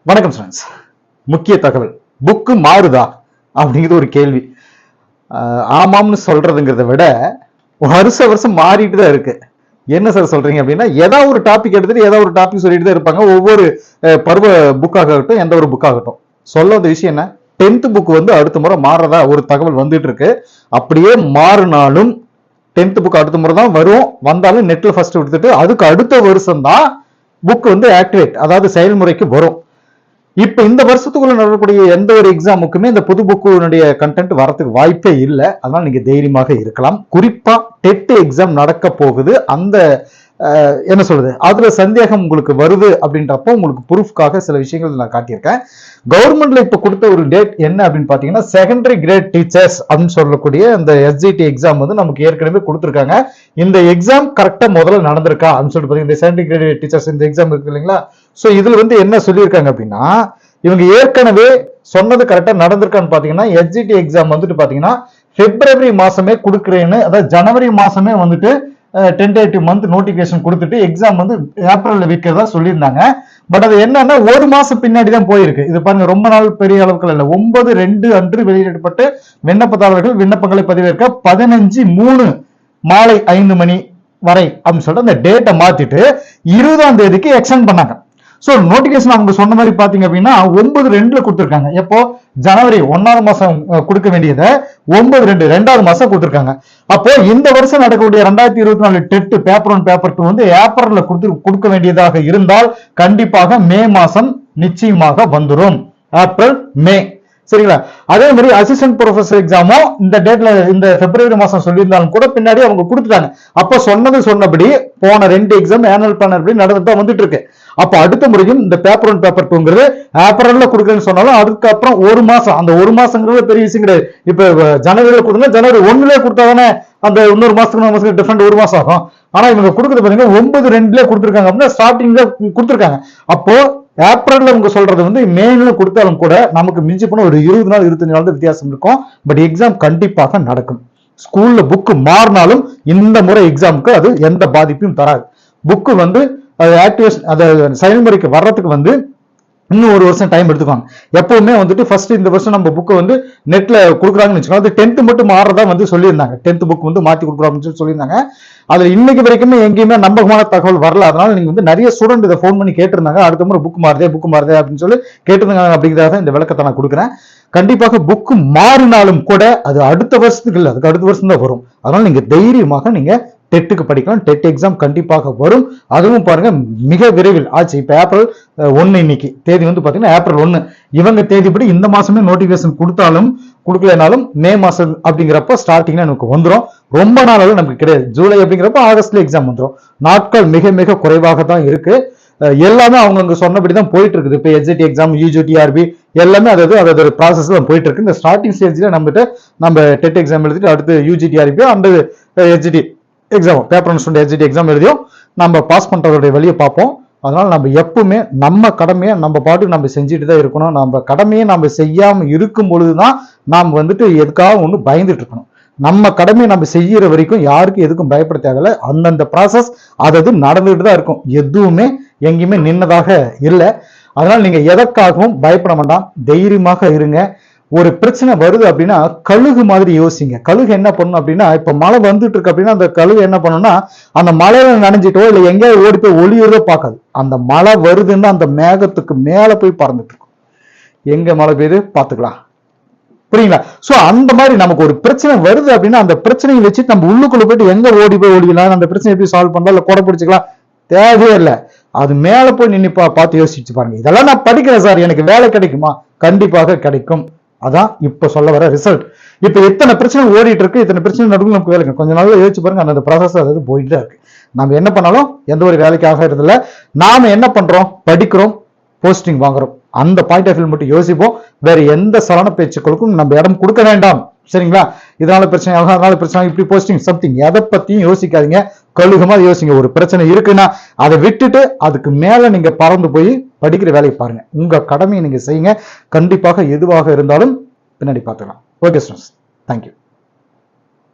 வணக்கம் ஸ்டூடெண்ட்ஸ். முக்கிய தகவல், புக்கு மாறுதா அப்படிங்கிறது ஒரு கேள்வி. ஆமாம்னு சொல்றதுங்கிறத விட வருஷம் மாறிட்டு தான் இருக்கு. என்ன சார் சொல்றீங்க அப்படின்னா, ஏதாவது ஒரு டாபிக் எடுத்துட்டு ஏதாவது ஒரு டாபிக் சொல்லிட்டு தான் இருப்பாங்க. ஒவ்வொரு பருவ புக்காகட்டும், எந்த ஒரு புக்காகட்டும். சொல்ல வந்த விஷயம் என்ன, 10th புக் வந்து அடுத்த முறை மாறுறதா ஒரு தகவல் வந்துட்டு இருக்கு. அப்படியே மாறினாலும் 10th புக் அடுத்த முறை தான் வரும். வந்தாலும் நெட்ல ஃபர்ஸ்ட் எடுத்துட்டு அதுக்கு அடுத்த வருஷம் தான் புக் வந்து ஆக்டிவேட், அதாவது செயல்முறைக்கு வரும். இப்ப இந்த வருஷத்துக்குள்ள நடக்கக்கூடிய எந்த ஒரு எக்ஸாமுக்குமே இந்த புது புக்குடைய கண்டென்ட் வரதுக்கு வாய்ப்பே இல்லை. அதனால நீங்க தைரியமாக இருக்கலாம். குறிப்பா டெட் எக்ஸாம் நடக்க போகுது. அந்த என்ன சொல்றது, அதுல சந்தேகம் உங்களுக்கு வருது அப்படின்றப்போ உங்களுக்கு ப்ரூஃப்காக சில விஷயங்கள் நான் காட்டியிருக்கேன். கவர்மெண்ட்ல இப்ப கொடுத்த ஒரு டேட் என்ன அப்படின்னு பாத்தீங்கன்னா, செகண்டரி கிரேட் டீச்சர்ஸ் அப்படின்னு சொல்லக்கூடிய அந்த எஸ்ஜிடி எக்ஸாம் வந்து நமக்கு ஏற்கனவே கொடுத்துருக்காங்க. இந்த எக்ஸாம் கரெக்டா முதல்ல நடந்திருக்கா அப்படின்னு சொல்லிட்டு பாத்தீங்கன்னா, இந்த செகண்டரி கிரேட் டீச்சர்ஸ் இந்த எக்ஸாம் இருக்கு இல்லைங்களா. சோ இதுல வந்து என்ன சொல்லியிருக்காங்க அப்படின்னா, இவங்க ஏற்கனவே சொன்னது கரெக்டா நடந்திருக்கான்னு பாத்தீங்கன்னா, எஸ்ஜிடி எக்ஸாம் வந்துட்டு பாத்தீங்கன்னா பிப்ரவரி மாசமே கொடுக்குறேன்னு, அதாவது ஜனவரி மாசமே வந்துட்டு டென்டேட்டிவ் மந்த் நோட்டிபிகேஷன் கொடுத்துட்டு எக்ஸாம் வந்து ஏப்ரல்ல வைக்கிறதா சொல்லியிருந்தாங்க. பட் அது என்னன்னா ஒரு மாசம் பின்னாடி தான் போயிருக்கு. இது பாருங்க, ரொம்ப நாள் பெரிய அளவுக்கு இல்லை. 9/2 அன்று வெளியிடப்பட்டு விண்ணப்பதாரர்கள் விண்ணப்பங்களை பதிவேற்க 15/3 மாலை 5 மணி வரை அப்படின்னு சொல்லிட்டு அந்த டேட்டை மாத்திட்டு 20ஆம் தேதிக்கு எக்ஸ்டெண்ட் பண்ணாங்க. சோ நோட்டிபிகேஷன் அவங்க சொன்ன மாதிரி பாத்தீங்க அப்படின்னா 9/2 கொடுத்திருக்காங்க. எப்போ ஜனவரி 1ஆவது மாசம் கொடுக்க வேண்டியதை 9/2 2ஆவது மாசம் கொடுத்திருக்காங்க. அப்போ இந்த வருஷம் நடக்கக்கூடிய 2024 டெட் பேப்பர் 1 பேப்பர் 2 வந்து ஏப்ரல்ல கொடுக்க வேண்டியதாக இருந்தால் கண்டிப்பாக மே மாசம் நிச்சயமாக வந்துடும். ஏப்ரல் மே, சரிங்களா. அதே மாதிரி அசிஸ்டன்ட் ப்ரொஃபசர் எக்ஸாமும் இந்த டேட்ல இந்த பிப்ரவரி மாசம் சொல்லியிருந்தாலும் கூட பின்னாடி அவங்க கொடுத்துட்டாங்க. அப்ப சொன்னபடி போன 2 எக்ஸாம் ஆனுவல் பிளானர் படி நடந்துட்டு வந்துட்டு இருக்கு. அப்ப அடுத்த முறையும் இந்த பேப்பர் 1 பேப்பர் 2ங்கிறது ஏப்ரல்ல கொடுக்குறேன்னு சொன்னாலும் அதுக்கப்புறம் ஒரு மாசம், அந்த ஒரு மாசங்கிறது பெரிய விஷயம் கிடையாது. இப்ப ஜனவரியில கொடுத்தா ஜனவரி 1ல கொடுத்தாதானே அந்த இன்னொரு மாசத்துக்கு டிஃபரெண்ட் ஒரு மாசம் ஆகும். ஆனா இவங்க கொடுக்குறது பாத்தீங்கன்னா 9/2 கொடுத்துருக்காங்க அப்படின்னா ஸ்டார்டிங்ல கொடுத்துருக்காங்க. அப்போ ஏப்ரல்ல அவங்க சொல்றது வந்து மேல கொடுத்தாலும் கூட நமக்கு மிஞ்சி போன ஒரு 20 நாள் 25 நாள் வித்தியாசம் இருக்கும். பட் எக்ஸாம் கண்டிப்பாக நடக்கும். ஸ்கூல்ல புக்கு மாறினாலும் இந்த முறை எக்ஸாமுக்கு அது எந்த பாதிப்பையும் தராது. புக்கு வந்து ஆக்டிவேஷன், அது செயல்முறைக்கு வர்றதுக்கு வந்து இன்னும் ஒரு வருஷம் டைம் எடுத்துக்குவாங்க. எப்பவுமே வந்துட்டு ஃபர்ஸ்ட் இந்த வருஷம் நம்ம புக்கை வந்து நெட்ல கொடுக்குறாங்கன்னு வச்சுக்கோங்க. அது 10th மட்டும் மாறதா வந்து சொல்லியிருந்தாங்க. 10th புக் வந்து மாத்தி கொடுக்குறாங்கன்னு சொல்லியிருந்தாங்க. அதுல இன்னைக்கு வரைக்குமே எங்கேயுமே நம்பகமான தகவல் வரல. அதனால நீங்க வந்து நிறைய ஸ்டூடெண்ட் இதை ஃபோன் பண்ணி கேட்டிருந்தாங்க, அடுத்த முறை புக் மாறுதே அப்படின்னு சொல்லி கேட்டிருந்தாங்க. அப்படிங்கிறத இந்த விளக்கத்தை நான் கொடுக்குறேன். கண்டிப்பாக புக்கு மாறினாலும் கூட அது அடுத்த வருஷத்துக்கு இல்லை, அதுக்கு அடுத்த வருஷம் தான் வரும். அதனால நீங்க தைரியமாக நீங்க டெட்டுக்கு படிக்கலாம். டெட் எக்ஸாம் கண்டிப்பாக வரும். அதுவும் பாருங்க மிக விரைவில் ஆச்சு. இப்ப ஏப்ரல் 1 இன்னைக்கு தேதி வந்து பாத்தீங்கன்னா ஏப்ரல் 1. இவங்க தேதிப்படி இந்த மாசமே நோட்டிபிகேஷன் கொடுத்தாலும் கொடுக்கலனாலும் மே மாசம் அப்படிங்கிறப்ப ஸ்டார்டிங்ல நமக்கு வந்துடும். ரொம்ப நாளாலும் நமக்கு கிடையாது. ஜூலை அப்படிங்கிறப்ப ஆகஸ்ட்ல எக்ஸாம் வந்துடும். நாட்கள் மிக மிக குறைவாக தான் இருக்கு. எல்லாமே அவங்க சொன்னபடிதான் போயிட்டு இருக்குது. இப்ப எஸ்ஜிடி எக்ஸாம், யூஜிடிஆர்பி எல்லாமே அதாவது ப்ராசஸ் தான் போயிட்டு இருக்கு. இந்த ஸ்டார்டிங் ஸ்டேஜ்ல நம்ம டெட் எக்ஸாம் எழுதிட்டு அடுத்து யூஜிடிஆர்பி அந்த SGT exam paper 1 SGT exam எழுதியும் நம்ம பாஸ் பண்றதோட வழியை பார்ப்போம். அதனால நம்ம எப்பவுமே நம்ம கடமையை நம்ம பாட்டுக்கு நம்ம செஞ்சுட்டு தான் இருக்கணும். நம்ம கடமையை நம்ம செய்யாம இருக்கும் பொழுதுதான் நாம் வந்துட்டு எதுக்காக ஒண்ணு பயந்துட்டு இருக்கணும். நம்ம கடமையை நம்ம செய்யற வரைக்கும் யாருக்கும் எதுக்கும் பயப்பட தேவையில்லை. அந்தந்த ப்ராசஸ் அதாவது நடந்துட்டு தான் இருக்கும். எதுவுமே எங்கேயுமே நின்னதாக இல்லை. அதனால நீங்க எதற்காகவும் பயப்பட வேண்டாம், தைரியமாக இருங்க. ஒரு பிரச்சனை வருது அப்படின்னா கழுகு மாதிரி யோசிங்க. கழுகு என்ன பண்ணும் அப்படின்னா, இப்ப மழை வந்துட்டு இருக்கு அப்படின்னா அந்த கழுகு என்ன பண்ணும்னா, அந்த மழையில நனைஞ்சிட்டோ இல்லை எங்கேயாவது ஓடி போய் ஒளியறதோ பார்க்காது. அந்த மழை வருதுன்னா அந்த மேகத்துக்கு மேல போய் பறந்துட்டு இருக்கும். எங்க மழை பெய்யுது பார்த்துக்கலாம், புரியுங்களா. சோ அந்த மாதிரி நமக்கு ஒரு பிரச்சனை வருது அப்படின்னா அந்த பிரச்சனையை வச்சு நம்ம உள்ளுக்குள்ள போயிட்டு எங்க ஓடி போய் ஒழிக்கலாம், அந்த பிரச்சனை எப்படி சால்வ் பண்ணலாம், இல்லை கொடை பிடிச்சிக்கலாம், தேவையே இல்லை. அது மேல போய் நின்று பார்த்து யோசிச்சு பாருங்க. இதெல்லாம் நான் படிக்கிறேன் சார், எனக்கு வேலை கிடைக்குமா? கண்டிப்பாக கிடைக்கும். அதான் இப்ப சொல்ல வர ரிசல்ட். இப்ப எத்தனை பிரச்சனை ஓடிட்டு இருக்கு, இத்தனை பிரச்சனை நடுவில் நமக்கு வேலைக்கு கொஞ்ச நாள் யோசிச்சு பாருங்க. அந்த ப்ராசஸ் அதாவது போயிட்டு தான் இருக்கு. நம்ம என்ன பண்ணாலும் எந்த ஒரு வேலைக்காக இருந்ததில்ல. நாம என்ன பண்றோம், படிக்கிறோம், போஸ்டிங் வாங்குறோம். அந்த பாயிண்ட் ஆஃப் வியூ மட்டும் யோசிப்போம். வேற எந்த சலன பேச்சுக்களுக்கும் நம்ம இடம் கொடுக்க வேண்டாம், சரிங்களா. இதனால பிரச்சனை, அதனால பிரச்சனை, இப்படி போஸ்டிங் சம்திங் எதை பத்தியும் யோசிக்காதீங்க. கழுகுமா யோசிங்க. ஒரு பிரச்சனை இருக்குன்னா அதை விட்டுட்டு அதுக்கு மேல நீங்க பறந்து போய் படிக்கிற வேலையை பாருங்க. உங்க கடமையை நீங்க செய்யுங்க. கண்டிப்பாக எதுவாக இருந்தாலும் பின்னாடி பார்த்துக்கலாம். Okay students, thank you.